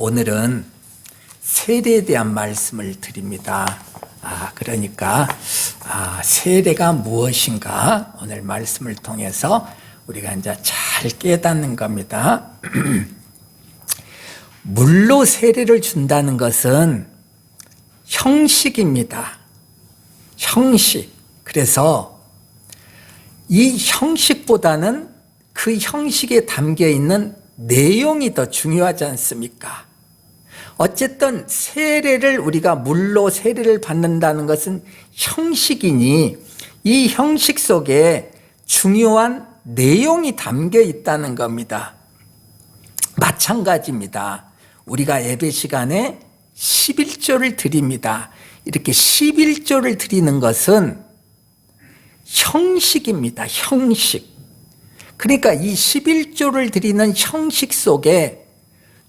오늘은 세례에 대한 말씀을 드립니다. 그러니까 세례가 무엇인가 오늘 말씀을 통해서 우리가 이제 잘 깨닫는 겁니다. 물로 세례를 준다는 것은 형식입니다. 형식. 그래서 이 형식보다는 그 형식에 담겨 있는 내용이 더 중요하지 않습니까? 어쨌든 세례를 우리가 물로 세례를 받는다는 것은 형식이니 이 형식 속에 중요한 내용이 담겨 있다는 겁니다. 마찬가지입니다. 우리가 예배 시간에 11조를 드립니다. 이렇게 11조를 드리는 것은 형식입니다. 형식. 그러니까 이 11조를 드리는 형식 속에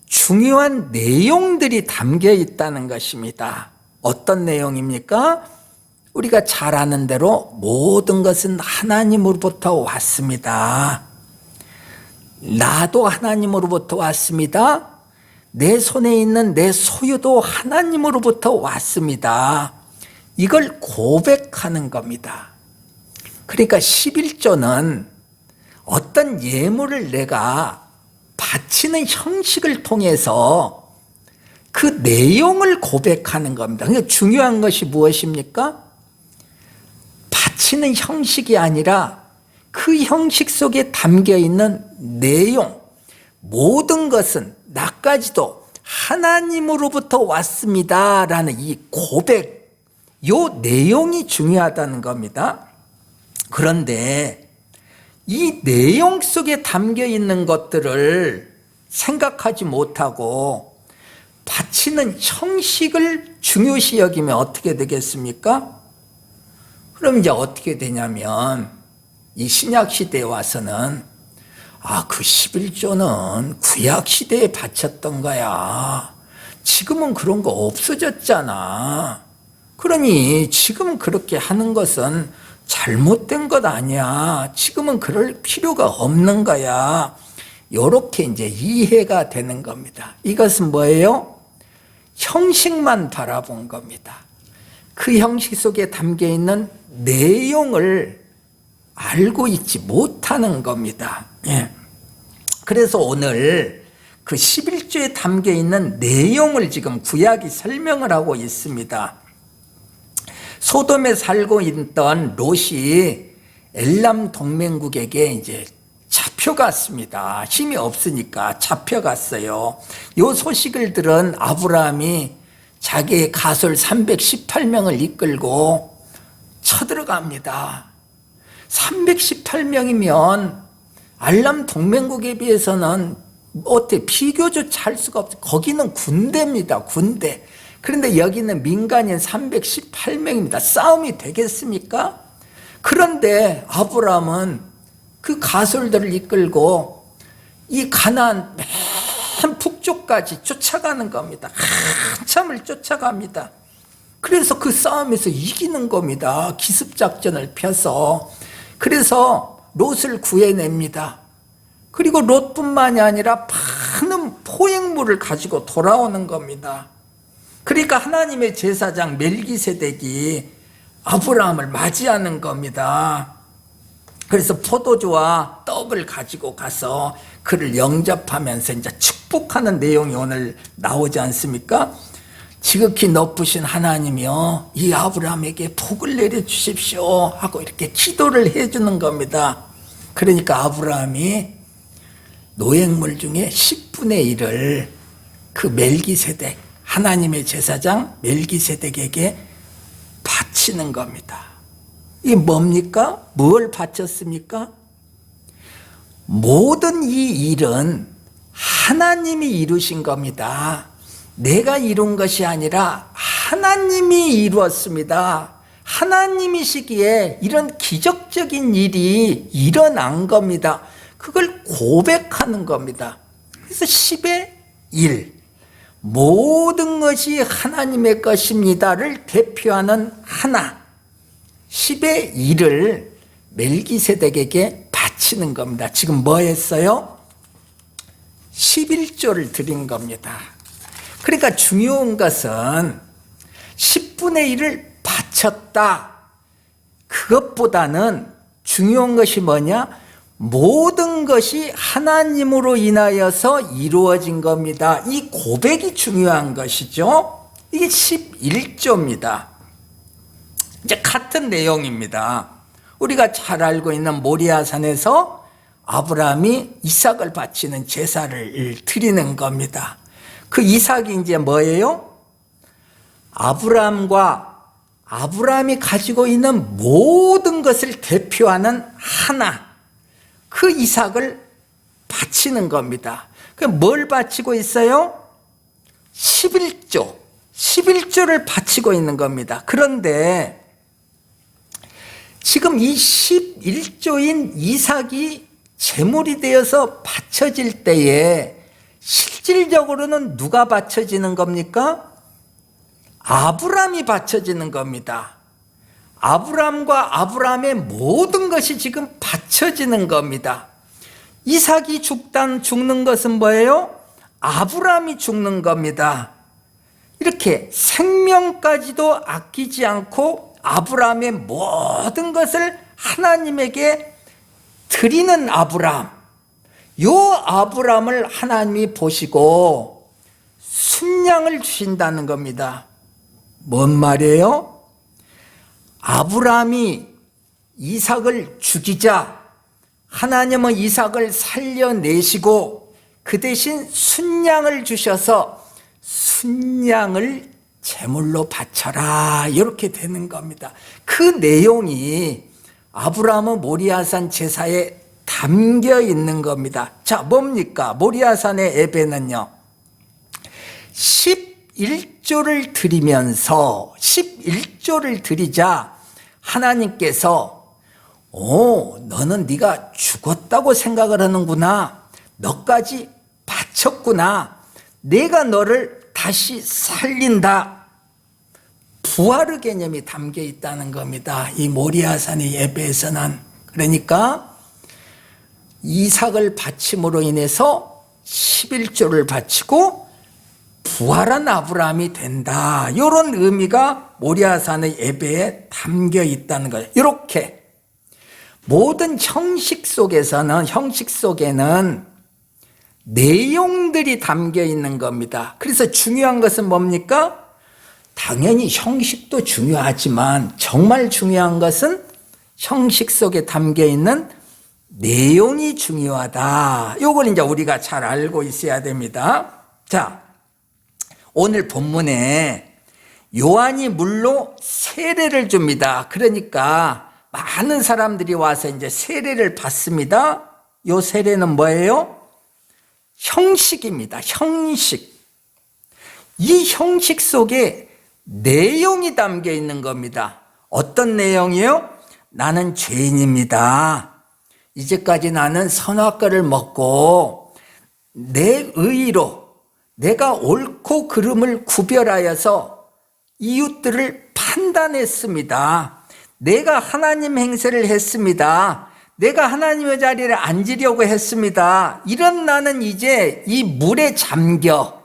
중요한 내용들이 담겨 있다는 것입니다. 어떤 내용입니까? 우리가 잘 아는 대로 모든 것은 하나님으로부터 왔습니다. 나도 하나님으로부터 왔습니다. 내 손에 있는 내 소유도 하나님으로부터 왔습니다. 이걸 고백하는 겁니다. 그러니까 11조는 어떤 예물을 내가 바치는 형식을 통해서 그 내용을 고백하는 겁니다. 그러니까 중요한 것이 무엇입니까? 바치는 형식이 아니라 그 형식 속에 담겨 있는 내용, 모든 것은 나까지도 하나님으로부터 왔습니다라는 이 고백, 요 내용이 중요하다는 겁니다. 그런데 이 내용 속에 담겨 있는 것들을 생각하지 못하고 바치는 형식을 중요시 여기면 어떻게 되겠습니까? 그럼 이제 어떻게 되냐면 이 신약시대에 와서는 그 11조는 구약시대에 바쳤던 거야. 지금은 그런 거 없어졌잖아. 그러니 지금 그렇게 하는 것은 잘못된 것 아니야. 지금은 그럴 필요가 없는 거야. 이렇게 이제 이해가 되는 겁니다. 이것은 뭐예요? 형식만 바라본 겁니다. 그 형식 속에 담겨 있는 내용을 알고 있지 못하는 겁니다. 예. 그래서 오늘 그 11조에 담겨 있는 내용을 지금 구약이 설명을 하고 있습니다. 소돔에 살고 있던 롯이 엘람 동맹국에게 이제 잡혀갔습니다. 힘이 없으니까 잡혀갔어요. 이 소식을 들은 아브라함이 자기의 가솔 318명을 이끌고 쳐들어갑니다. 318명이면 엘람 동맹국에 비해서는 어때 비교조차 할 수가 없어요. 거기는 군대입니다. 군대. 그런데 여기는 민간인 318명입니다. 싸움이 되겠습니까? 그런데 아브라함은 그 가솔들을 이끌고 이 가나안 맨 북쪽까지 쫓아가는 겁니다. 한참을 쫓아갑니다. 그래서 그 싸움에서 이기는 겁니다. 기습작전을 펴서. 그래서 롯을 구해냅니다. 그리고 롯뿐만이 아니라 많은 포획물을 가지고 돌아오는 겁니다. 그러니까 하나님의 제사장 멜기세덱이 아브라함을 맞이하는 겁니다. 그래서 포도주와 떡을 가지고 가서 그를 영접하면서 이제 축복하는 내용이 오늘 나오지 않습니까? 지극히 높으신 하나님이여 이 아브라함에게 복을 내려주십시오 하고 이렇게 기도를 해주는 겁니다. 그러니까 아브라함이 노획물 중에 10분의 1을 그 멜기세덱 하나님의 제사장 멜기세덱에게 바치는 겁니다. 이게 뭡니까? 뭘 바쳤습니까? 모든 이 일은 하나님이 이루신 겁니다. 내가 이룬 것이 아니라 하나님이 이루었습니다. 하나님이시기에 이런 기적적인 일이 일어난 겁니다. 그걸 고백하는 겁니다. 그래서 10의 1. 모든 것이 하나님의 것입니다를 대표하는 하나 10의 1을 멜기세덱에게 바치는 겁니다. 지금 뭐 했어요? 11조를 드린 겁니다. 그러니까 중요한 것은 10분의 1을 바쳤다. 그것보다는 중요한 것이 뭐냐? 모든 것이 하나님으로 인하여서 이루어진 겁니다. 이 고백이 중요한 것이죠. 이게 11조입니다. 이제 같은 내용입니다. 우리가 잘 알고 있는 모리아산에서 아브라함이 이삭을 바치는 제사를 드리는 겁니다. 그 이삭이 이제 뭐예요? 아브라함이 가지고 있는 모든 것을 대표하는 하나, 그 이삭을 바치는 겁니다. 뭘 바치고 있어요? 11조를 바치고 있는 겁니다. 그런데 지금 이 11조인 이삭이 제물이 되어서 바쳐질 때에 실질적으로는 누가 바쳐지는 겁니까? 아브라함이 바쳐지는 겁니다. 아브라함과 아브라함의 모든 것이 지금 바쳐지는 겁니다. 이삭이 죽는 것은 뭐예요? 아브라함이 죽는 겁니다. 이렇게 생명까지도 아끼지 않고 아브라함의 모든 것을 하나님에게 드리는 아브라함, 요 아브라함을 하나님이 보시고 순양을 주신다는 겁니다. 뭔 말이에요? 아브라함이 이삭을 죽이자 하나님은 이삭을 살려내시고 그 대신 순양을 주셔서 순양을 제물로 바쳐라, 이렇게 되는 겁니다. 그 내용이 아브라함의 모리아산 제사에 담겨 있는 겁니다. 자, 뭡니까? 모리아산의 예배는요, 11조를 드리면서 11조를 드리자 하나님께서 너는 네가 죽었다고 생각을 하는구나, 너까지 바쳤구나, 내가 너를 다시 살린다, 부활의 개념이 담겨 있다는 겁니다. 이 모리아산의 예배에서는. 그러니까 이삭을 바침으로 인해서 11조를 바치고 부활한 아브라함이 된다, 이런 의미가 모리아산의 예배에 담겨 있다는 거예요. 이렇게 모든 형식 속에는 내용들이 담겨 있는 겁니다. 그래서 중요한 것은 뭡니까? 당연히 형식도 중요하지만 정말 중요한 것은 형식 속에 담겨 있는 내용이 중요하다. 이걸 이제 우리가 잘 알고 있어야 됩니다. 자, 오늘 본문에 요한이 물로 세례를 줍니다. 그러니까 많은 사람들이 와서 이제 세례를 받습니다. 요 세례는 뭐예요? 형식입니다. 형식. 이 형식 속에 내용이 담겨 있는 겁니다. 어떤 내용이요? 나는 죄인입니다. 이제까지 나는 선악과를 먹고 내 의로 내가 옳고 그름을 구별하여서 이웃들을 판단했습니다. 내가 하나님 행세를 했습니다. 내가 하나님의 자리를 앉으려고 했습니다. 이런 나는 이제 이 물에 잠겨.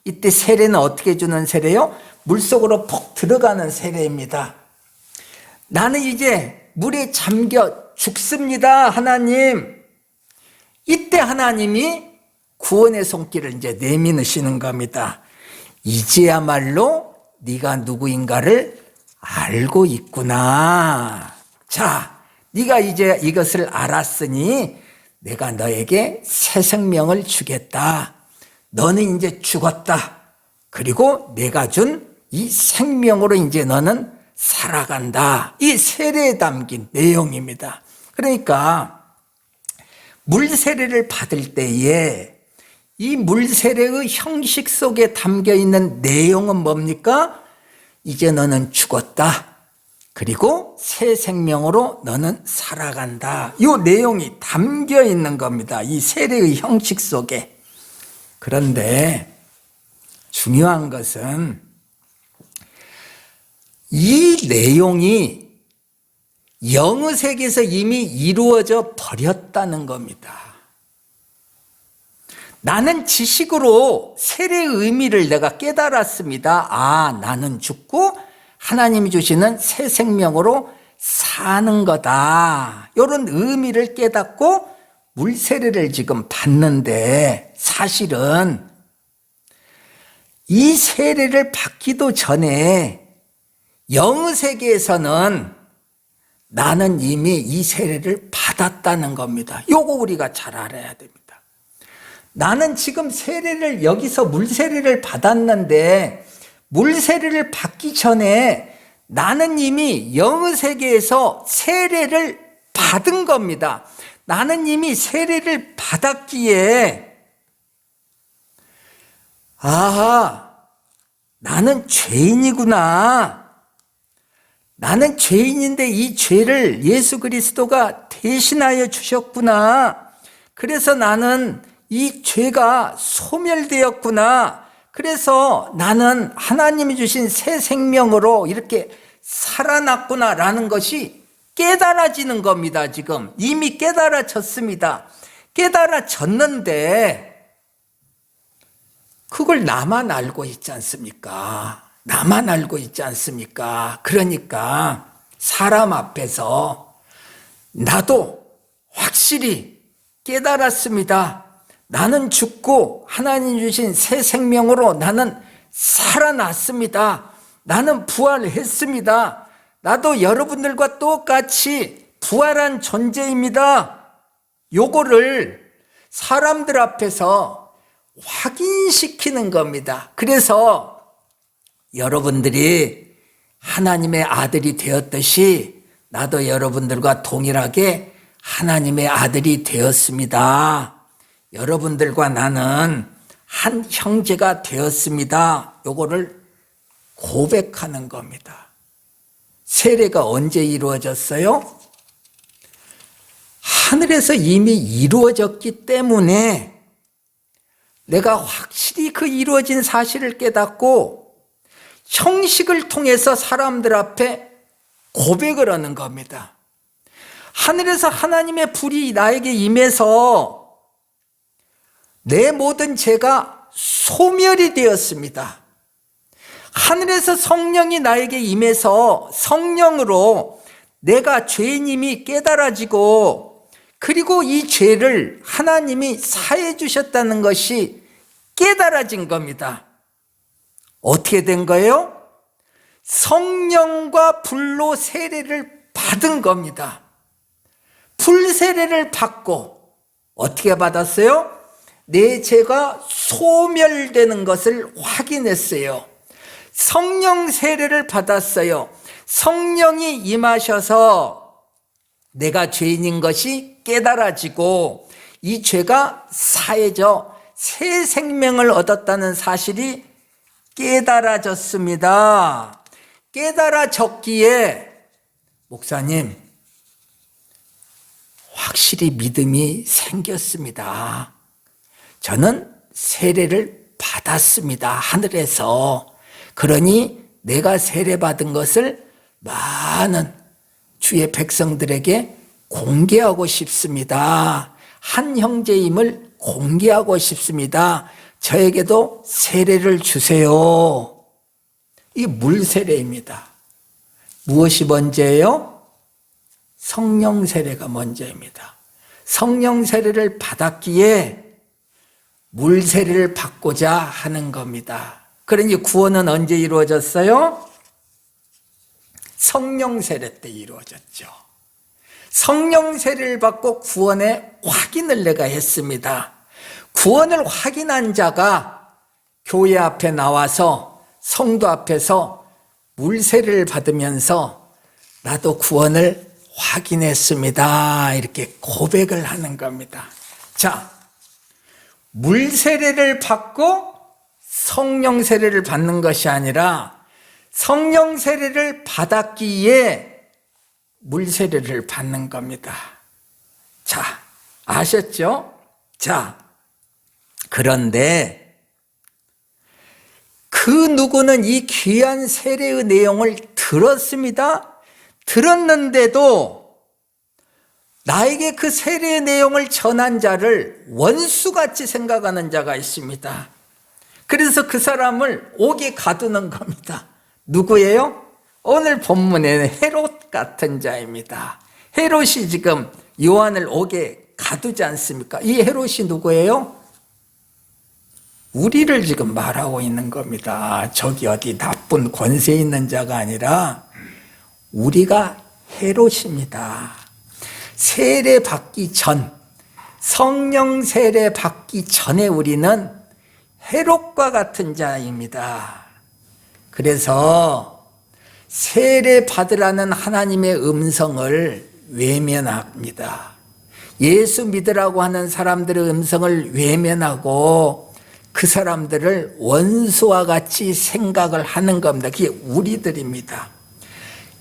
이때 세례는 어떻게 주는 세례요? 물속으로 푹 들어가는 세례입니다. 나는 이제 물에 잠겨 죽습니다, 하나님. 이때 하나님이 구원의 손길을 이제 내미시는 겁니다. 이제야말로 네가 누구인가를 알고 있구나. 자, 네가 이제 이것을 알았으니 내가 너에게 새 생명을 주겠다. 너는 이제 죽었다. 그리고 내가 준 이 생명으로 이제 너는 살아간다. 이 세례에 담긴 내용입니다. 그러니까 물 세례를 받을 때에 이 물 세례의 형식 속에 담겨 있는 내용은 뭡니까? 이제 너는 죽었다. 그리고 새 생명으로 너는 살아간다. 이 내용이 담겨 있는 겁니다. 이 세례의 형식 속에. 그런데 중요한 것은 이 내용이 영의 세계에서 이미 이루어져 버렸다는 겁니다. 나는 지식으로 세례의 의미를 내가 깨달았습니다. 아, 나는 죽고 하나님이 주시는 새 생명으로 사는 거다. 이런 의미를 깨닫고 물세례를 지금 받는데, 사실은 이 세례를 받기도 전에 영의 세계에서는 나는 이미 이 세례를 받았다는 겁니다. 요거 우리가 잘 알아야 됩니다. 나는 지금 세례를, 여기서 물세례를 받았는데, 물세례를 받기 전에 나는 이미 영의 세계에서 세례를 받은 겁니다. 나는 이미 세례를 받았기에, 아, 나는 죄인이구나. 나는 죄인인데 이 죄를 예수 그리스도가 대신하여 주셨구나. 그래서 나는 이 죄가 소멸되었구나. 그래서 나는 하나님이 주신 새 생명으로 이렇게 살아났구나라는 것이 깨달아지는 겁니다. 지금 이미 깨달아졌습니다. 깨달아졌는데 그걸 나만 알고 있지 않습니까? 나만 알고 있지 않습니까? 그러니까 사람 앞에서 나도 확실히 깨달았습니다. 나는 죽고 하나님 주신 새 생명으로 나는 살아났습니다. 나는 부활했습니다. 나도 여러분들과 똑같이 부활한 존재입니다. 요거를 사람들 앞에서 확인시키는 겁니다. 그래서 여러분들이 하나님의 아들이 되었듯이 나도 여러분들과 동일하게 하나님의 아들이 되었습니다. 여러분들과 나는 한 형제가 되었습니다. 요거를 고백하는 겁니다. 세례가 언제 이루어졌어요? 하늘에서 이미 이루어졌기 때문에 내가 확실히 그 이루어진 사실을 깨닫고 형식을 통해서 사람들 앞에 고백을 하는 겁니다. 하늘에서 하나님의 불이 나에게 임해서 내 모든 죄가 소멸이 되었습니다. 하늘에서 성령이 나에게 임해서 성령으로 내가 죄인임이 깨달아지고, 그리고 이 죄를 하나님이 사해 주셨다는 것이 깨달아진 겁니다. 어떻게 된 거예요? 성령과 불로 세례를 받은 겁니다. 불 세례를 받고 어떻게 받았어요? 내 죄가 소멸되는 것을 확인했어요. 성령 세례를 받았어요. 성령이 임하셔서 내가 죄인인 것이 깨달아지고 이 죄가 사해져 새 생명을 얻었다는 사실이 깨달아졌습니다. 깨달아졌기에 목사님, 확실히 믿음이 생겼습니다. 저는 세례를 받았습니다. 하늘에서. 그러니 내가 세례받은 것을 많은 주의 백성들에게 공개하고 싶습니다. 한 형제임을 공개하고 싶습니다. 저에게도 세례를 주세요. 이게 물세례입니다. 무엇이 먼저예요? 성령 세례가 먼저입니다. 성령 세례를 받았기에 물 세례를 받고자 하는 겁니다. 그러니 구원은 언제 이루어졌어요? 성령 세례 때 이루어졌죠. 성령 세례를 받고 구원의 확인을 내가 했습니다. 구원을 확인한 자가 교회 앞에 나와서 성도 앞에서 물 세례를 받으면서 나도 구원을 확인했습니다. 이렇게 고백을 하는 겁니다. 자, 물 세례를 받고 성령 세례를 받는 것이 아니라 성령 세례를 받았기에 물 세례를 받는 겁니다. 자, 아셨죠? 자, 그런데 그 누구는 이 귀한 세례의 내용을 들었습니다. 들었는데도 나에게 그 세례의 내용을 전한 자를 원수같이 생각하는 자가 있습니다. 그래서 그 사람을 옥에 가두는 겁니다. 누구예요? 오늘 본문에는 헤롯 같은 자입니다. 헤롯이 지금 요한을 옥에 가두지 않습니까? 이 헤롯이 누구예요? 우리를 지금 말하고 있는 겁니다. 저기 어디 나쁜 권세 있는 자가 아니라 우리가 헤롯입니다. 세례 받기 전, 성령 세례 받기 전에 우리는 헤롯과 같은 자입니다. 그래서 세례 받으라는 하나님의 음성을 외면합니다. 예수 믿으라고 하는 사람들의 음성을 외면하고 그 사람들을 원수와 같이 생각을 하는 겁니다. 그게 우리들입니다.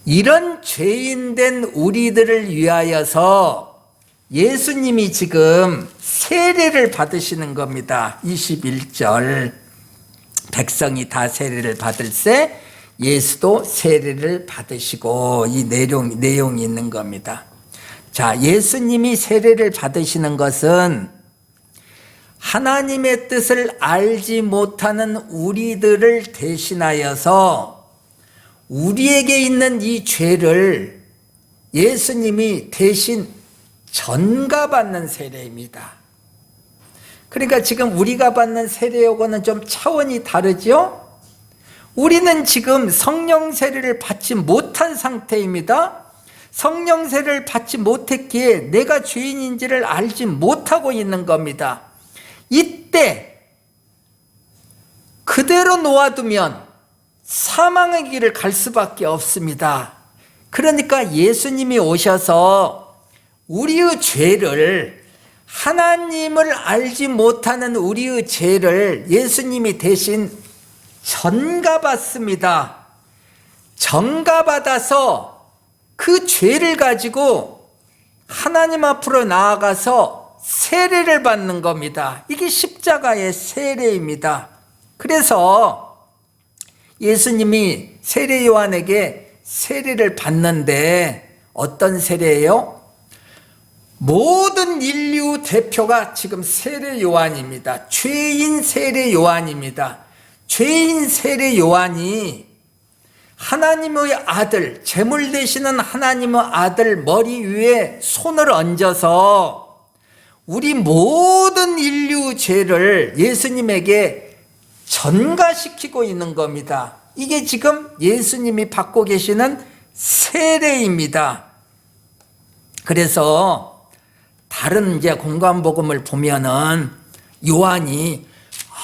이런 죄인된 우리들을 위하여서 예수님이 지금 세례를 받으시는 겁니다. 21절 백성이 다 세례를 받을세 예수도 세례를 받으시고 이 내용이 있는 겁니다. 자, 예수님이 세례를 받으시는 것은 하나님의 뜻을 알지 못하는 우리들을 대신하여서 우리에게 있는 이 죄를 예수님이 대신 전가받는 세례입니다. 그러니까 지금 우리가 받는 세례하고는 좀 차원이 다르죠? 우리는 지금 성령 세례를 받지 못한 상태입니다. 성령 세례를 받지 못했기에 내가 죄인인지를 알지 못하고 있는 겁니다. 이때 그대로 놓아두면 사망의 길을 갈 수밖에 없습니다. 그러니까 예수님이 오셔서 우리의 죄를, 하나님을 알지 못하는 우리의 죄를 예수님이 대신 전가받습니다. 전가받아서 그 죄를 가지고 하나님 앞으로 나아가서 세례를 받는 겁니다. 이게 십자가의 세례입니다. 그래서 예수님이 세례 요한에게 세례를 받는데 어떤 세례예요? 모든 인류 대표가 지금 세례 요한입니다. 죄인 세례 요한입니다. 죄인 세례 요한이 하나님의 아들, 제물 되시는 하나님의 아들 머리 위에 손을 얹어서 우리 모든 인류 죄를 예수님에게 전가시키고 있는 겁니다. 이게 지금 예수님이 받고 계시는 세례입니다. 그래서 다른 이제 공관복음을 보면은 요한이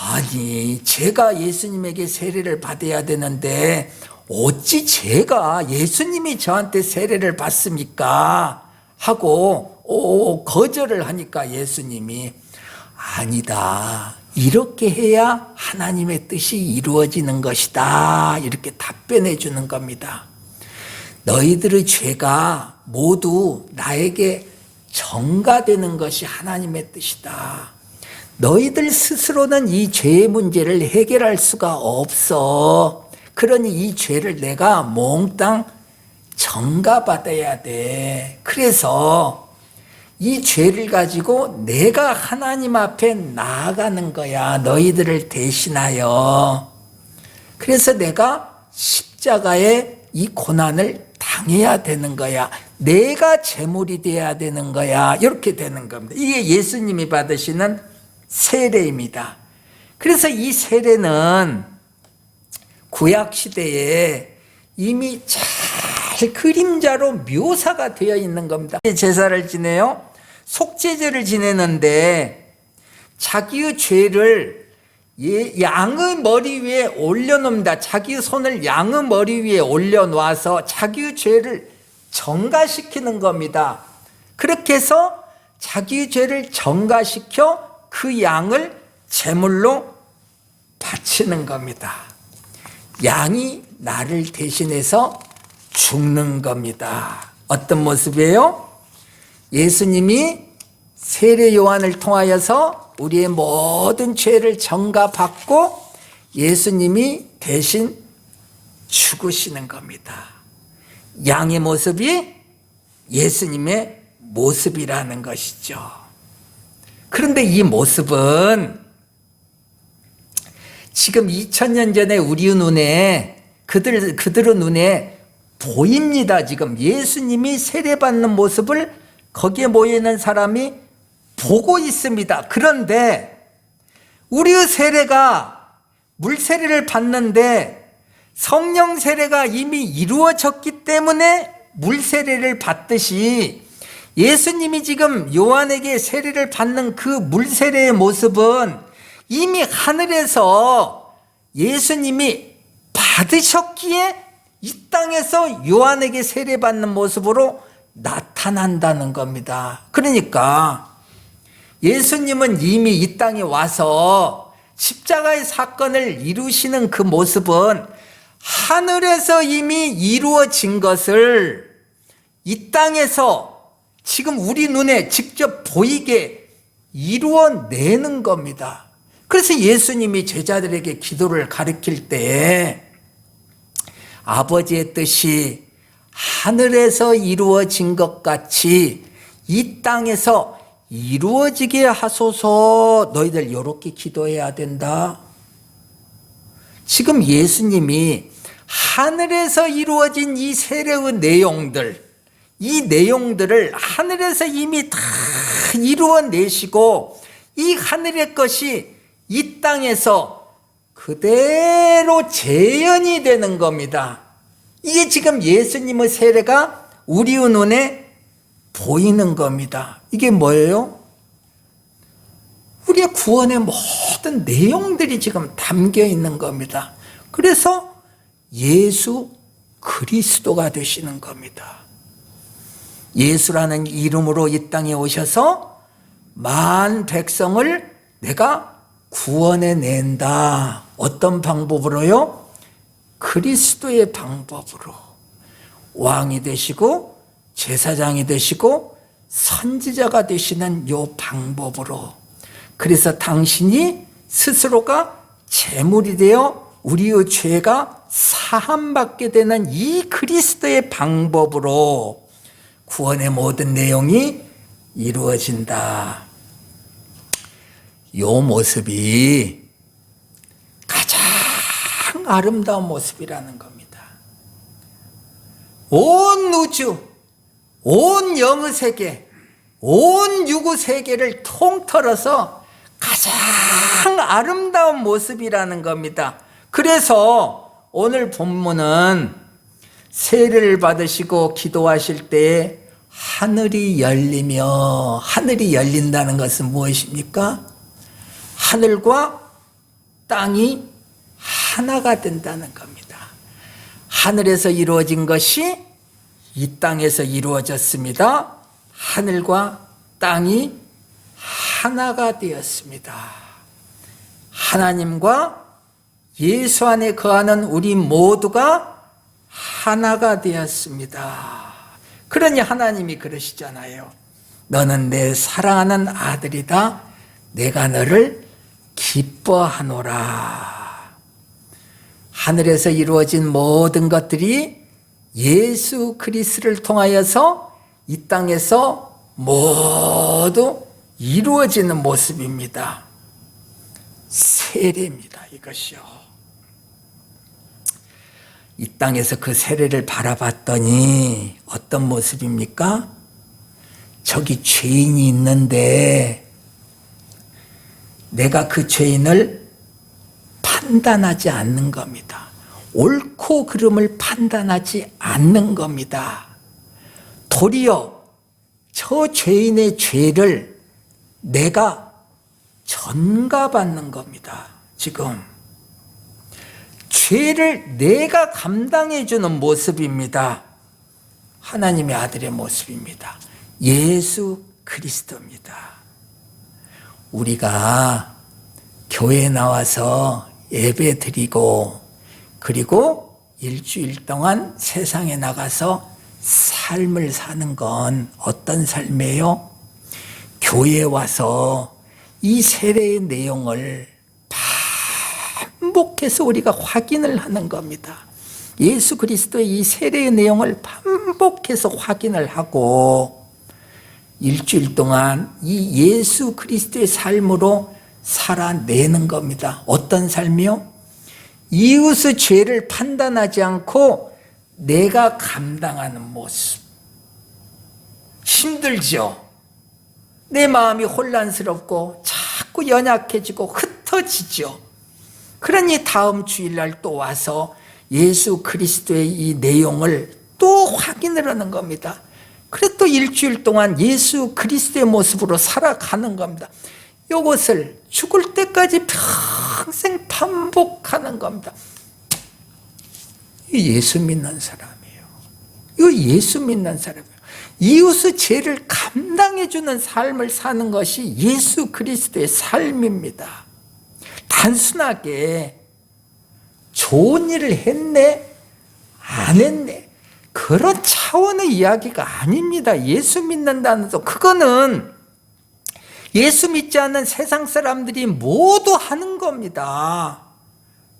아니 제가 예수님에게 세례를 받아야 되는데 어찌 제가 예수님이 저한테 세례를 받습니까? 하고 거절을 하니까 예수님이 아니다. 이렇게 해야 하나님의 뜻이 이루어지는 것이다. 이렇게 답변해 주는 겁니다. 너희들의 죄가 모두 나에게 전가되는 것이 하나님의 뜻이다. 너희들 스스로는 이 죄의 문제를 해결할 수가 없어. 그러니 이 죄를 내가 몽땅 전가받아야 돼. 그래서 이 죄를 가지고 내가 하나님 앞에 나아가는 거야. 너희들을 대신하여. 그래서 내가 십자가의 이 고난을 당해야 되는 거야. 내가 제물이 돼야 되는 거야. 이렇게 되는 겁니다. 이게 예수님이 받으시는 세례입니다. 그래서 이 세례는 구약시대에 이미 잘 그림자로 묘사가 되어 있는 겁니다. 제사를 지내요. 속죄제를 지내는데 자기의 죄를 양의 머리 위에 올려놓습니다. 자기의 손을 양의 머리 위에 올려놓아서 자기의 죄를 전가시키는 겁니다. 그렇게 해서 자기의 죄를 전가시켜 그 양을 제물로 바치는 겁니다. 양이 나를 대신해서 죽는 겁니다. 어떤 모습이에요? 예수님이 세례 요한을 통하여서 우리의 모든 죄를 전가받고 예수님이 대신 죽으시는 겁니다. 양의 모습이 예수님의 모습이라는 것이죠. 그런데 이 모습은 지금 2000년 전에 우리 눈에 그들의 눈에 보입니다. 지금 예수님이 세례받는 모습을 거기에 모여있는 사람이 보고 있습니다. 그런데 우리의 세례가 물세례를 받는데 성령 세례가 이미 이루어졌기 때문에 물세례를 받듯이 예수님이 지금 요한에게 세례를 받는 그 물세례의 모습은 이미 하늘에서 예수님이 받으셨기에 이 땅에서 요한에게 세례받는 모습으로 나타난다는 겁니다. 그러니까 예수님은 이미 이 땅에 와서 십자가의 사건을 이루시는 그 모습은 하늘에서 이미 이루어진 것을 이 땅에서 지금 우리 눈에 직접 보이게 이루어내는 겁니다. 그래서 예수님이 제자들에게 기도를 가르칠 때에 아버지의 뜻이 하늘에서 이루어진 것 같이 이 땅에서 이루어지게 하소서. 너희들 이렇게 기도해야 된다. 지금 예수님이 하늘에서 이루어진 이 세례의 내용들, 이 내용들을 하늘에서 이미 다 이루어내시고 이 하늘의 것이 이 땅에서 그대로 재현이 되는 겁니다. 이게 지금 예수님의 세례가 우리의 눈에 보이는 겁니다. 이게 뭐예요? 우리의 구원의 모든 내용들이 지금 담겨 있는 겁니다. 그래서 예수 그리스도가 되시는 겁니다. 예수라는 이름으로 이 땅에 오셔서 만 백성을 내가 구원해낸다. 어떤 방법으로요? 그리스도의 방법으로. 왕이 되시고 제사장이 되시고 선지자가 되시는 요 방법으로. 그래서 당신이 스스로가 제물이 되어 우리의 죄가 사함받게 되는 이 그리스도의 방법으로 구원의 모든 내용이 이루어진다. 요 모습이 가장 아름다운 모습이라는 겁니다. 온 우주, 온 영의 세계, 온 유구 세계를 통틀어서 가장 아름다운 모습이라는 겁니다. 그래서 오늘 본문은 세례를 받으시고 기도하실 때에 하늘이 열리며, 하늘이 열린다는 것은 무엇입니까? 하늘과 땅이 하나가 된다는 겁니다. 하늘에서 이루어진 것이 이 땅에서 이루어졌습니다. 하늘과 땅이 하나가 되었습니다. 하나님과 예수 안에 거하는 우리 모두가 하나가 되었습니다. 그러니 하나님이 그러시잖아요. 너는 내 사랑하는 아들이다. 내가 너를 기뻐하노라. 하늘에서 이루어진 모든 것들이 예수 그리스도를 통하여서 이 땅에서 모두 이루어지는 모습입니다. 세례입니다. 이것이요. 이 땅에서 그 세례를 바라봤더니 어떤 모습입니까? 저기 죄인이 있는데 내가 그 죄인을 판단하지 않는 겁니다. 옳고 그름을 판단하지 않는 겁니다. 도리어 저 죄인의 죄를 내가 전가받는 겁니다. 지금 죄를 내가 감당해 주는 모습입니다. 하나님의 아들의 모습입니다. 예수 그리스도입니다. 우리가 교회에 나와서 예배 드리고 그리고 일주일 동안 세상에 나가서 삶을 사는 건 어떤 삶이에요? 교회에 와서 이 세례의 내용을 반복해서 우리가 확인을 하는 겁니다. 예수 그리스도의 이 세례의 내용을 반복해서 확인을 하고 일주일 동안 이 예수 그리스도의 삶으로 살아내는 겁니다. 어떤 삶이요? 이웃의 죄를 판단하지 않고 내가 감당하는 모습. 힘들죠? 내 마음이 혼란스럽고 자꾸 연약해지고 흩어지죠. 그러니 다음 주일날 또 와서 예수 그리스도의 이 내용을 또 확인을 하는 겁니다. 그래 또 일주일 동안 예수 그리스도의 모습으로 살아가는 겁니다. 이것을 죽을 때까지 평생 반복하는 겁니다. 이 예수 믿는 사람이에요. 이거 예수 믿는 사람이에요. 이웃의 죄를 감당해주는 삶을 사는 것이 예수 그리스도의 삶입니다. 단순하게 좋은 일을 했네, 안 했네, 그런 차원의 이야기가 아닙니다. 예수 믿는다는 것, 그거는 예수 믿지 않는 세상 사람들이 모두 하는 겁니다.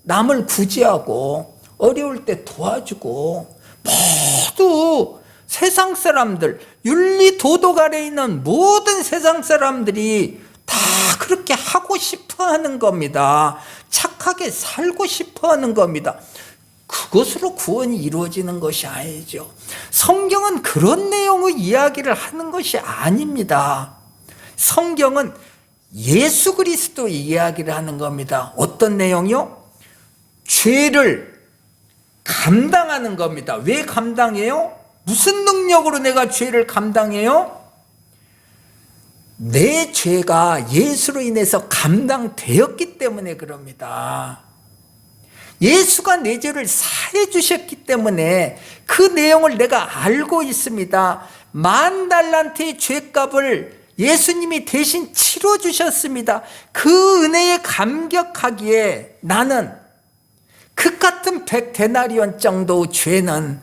남을 구제하고 어려울 때 도와주고, 모두 세상 사람들, 윤리 도덕 아래에 있는 모든 세상 사람들이 다 그렇게 하고 싶어 하는 겁니다. 착하게 살고 싶어 하는 겁니다. 그것으로 구원이 이루어지는 것이 아니죠. 성경은 그런 내용의 이야기를 하는 것이 아닙니다. 성경은 예수 그리스도 이야기를 하는 겁니다. 어떤 내용이요? 죄를 감당하는 겁니다. 왜 감당해요? 무슨 능력으로 내가 죄를 감당해요? 내 죄가 예수로 인해서 감당되었기 때문에 그럽니다. 예수가 내 죄를 사해 주셨기 때문에 그 내용을 내가 알고 있습니다. 10,000달란트의 죄값을 예수님이 대신 치러 주셨습니다. 그 은혜에 감격하기에 나는 그 같은 100데나리온 정도의 죄는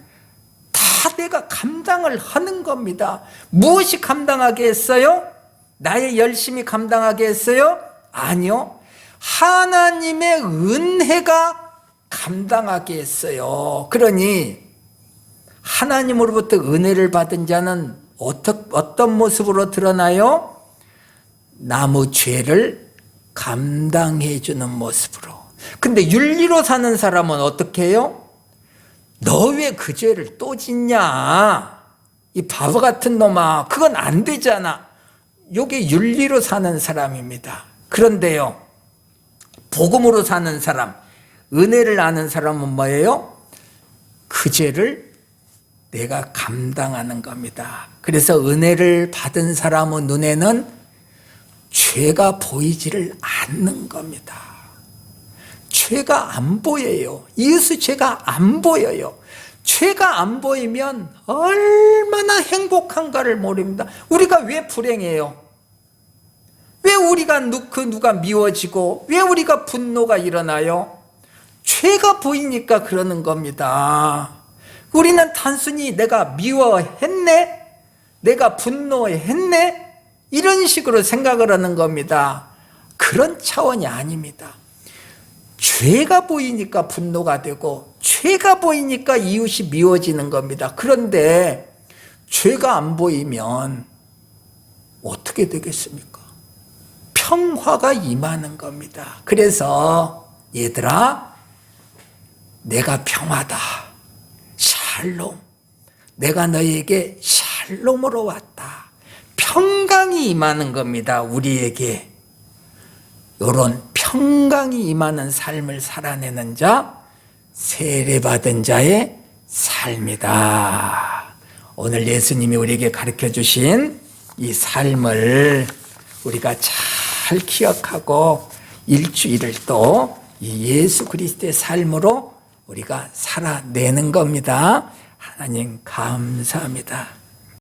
다 내가 감당을 하는 겁니다. 무엇이 감당하게 했어요? 나의 열심히 감당하게 했어요? 아니요. 하나님의 은혜가 감당하게 했어요. 그러니 하나님으로부터 은혜를 받은 자는 어떤 모습으로 드러나요? 남의 죄를 감당해 주는 모습으로. 근데 윤리로 사는 사람은 어떻게 해요? 너 왜 그 죄를 또 짓냐? 이 바보 같은 놈아, 그건 안 되잖아. 이게 윤리로 사는 사람입니다. 그런데요, 복음으로 사는 사람, 은혜를 아는 사람은 뭐예요? 그 죄를 내가 감당하는 겁니다. 그래서 은혜를 받은 사람의 눈에는 죄가 보이지를 않는 겁니다. 죄가 안 보여요. 이웃의 죄가 안 보여요. 죄가 안 보이면 얼마나 행복한가를 모릅니다. 우리가 왜 불행해요? 왜 우리가 누가 미워지고 왜 우리가 분노가 일어나요? 죄가 보이니까 그러는 겁니다. 우리는 단순히 내가 미워했네, 내가 분노했네, 이런 식으로 생각을 하는 겁니다. 그런 차원이 아닙니다. 죄가 보이니까 분노가 되고 죄가 보이니까 이웃이 미워지는 겁니다. 그런데 죄가 안 보이면 어떻게 되겠습니까? 평화가 임하는 겁니다. 그래서 얘들아, 내가 평화다, 샬롬, 내가 너에게 샬롬으로 왔다, 평강이 임하는 겁니다. 우리에게 이런 평강이 임하는 삶을 살아내는 자, 세례받은 자의 삶이다. 오늘 예수님이 우리에게 가르쳐 주신 이 삶을 우리가 잘 기억하고 일주일을 또 이 예수 그리스도의 삶으로 우리가 살아내는 겁니다. 하나님 감사합니다.